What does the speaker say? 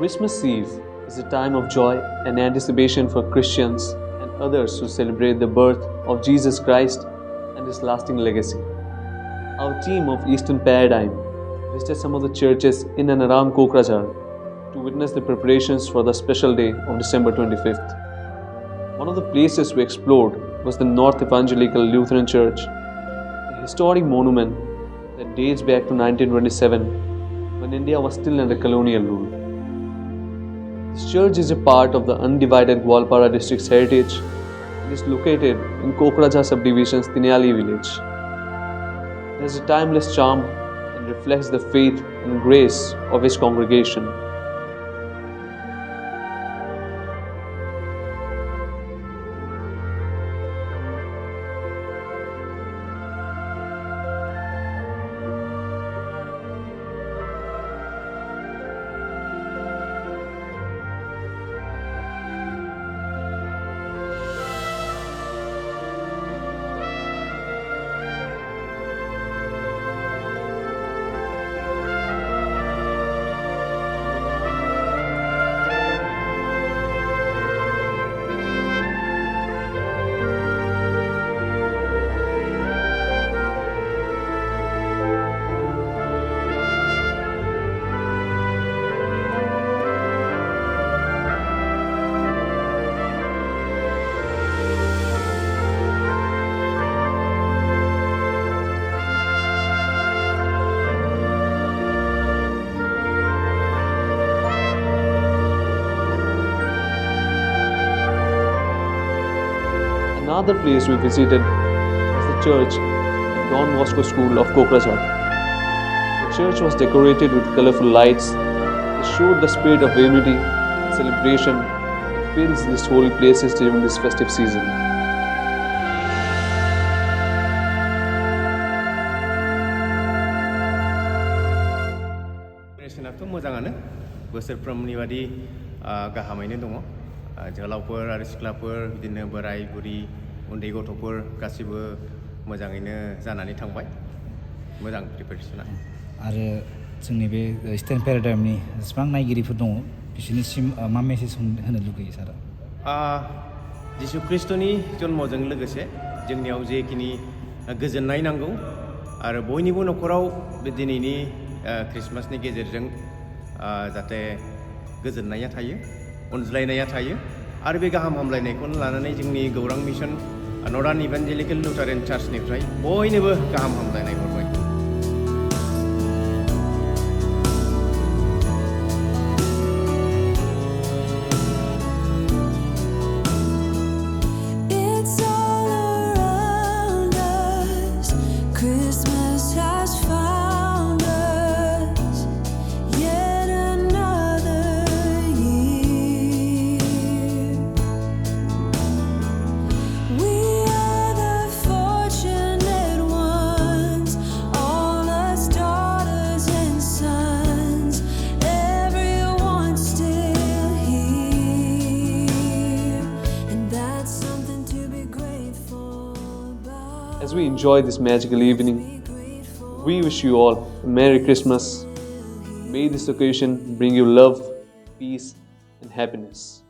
Christmas Eve is a time of joy and anticipation for Christians and others who celebrate the birth of Jesus Christ and his lasting legacy. Our team of Easternparadigm visited some of the churches in and around Kokrajhar to witness the preparations for the special day of December 25th. One of the places we explored was the North Evangelical Lutheran Church, a historic monument that dates back to 1927 when India was still under colonial rule. This church is a part of the undivided Gwalpara district's heritage and is located in Kokrajhar subdivision's Tinyali village. It has a timeless charm and reflects the faith and grace of its congregation. Another place we visited was the church at Don Bosco School of Kokrajhar. The church was decorated with colorful lights that showed the spirit of unity and celebration that fills these holy places during this festive season. Preparationsआथ' मोजाङानो बोसोरफ्रोमनि बादि गाहामैनो दङ जोहोलावफोर आरो सिख्लाफोर बिदिनो बोराय बुरि उन्दै गथ'फोर गासिबो मोजाङैनो जानानै थांबाय मोजां प्रिपारेसना आरो जोंनि बे इस्टार्न पेराडाइमनि जेसेबां नायगिरिफोर दङ बिसोरनिसिम मा मेसेज होनो लुगैयो सारा जिसु ख्रिस्ट'नि जन्मजों लोगोसे जोंनियाव जेखिनि गोजोननाय नांगौ आरो बयनिबो न'खराव बे दिनैनि ख्रिस्टमासनि गेजेरजों जाहाथे गोजोननाया थायो अनज्लायनाया थायो आरो बे गाहाम हामलायनायखौनो लानानै जोंनि गौरां मिशन नर्दार्न इभान्जेलिकेल लुथारेन चार्चनिफ्राय बयनोबो गाहाम हामलायनाय हरबाय As we enjoy this magical evening, we wish you all a Merry Christmas. May this occasion bring you love, peace, and happiness.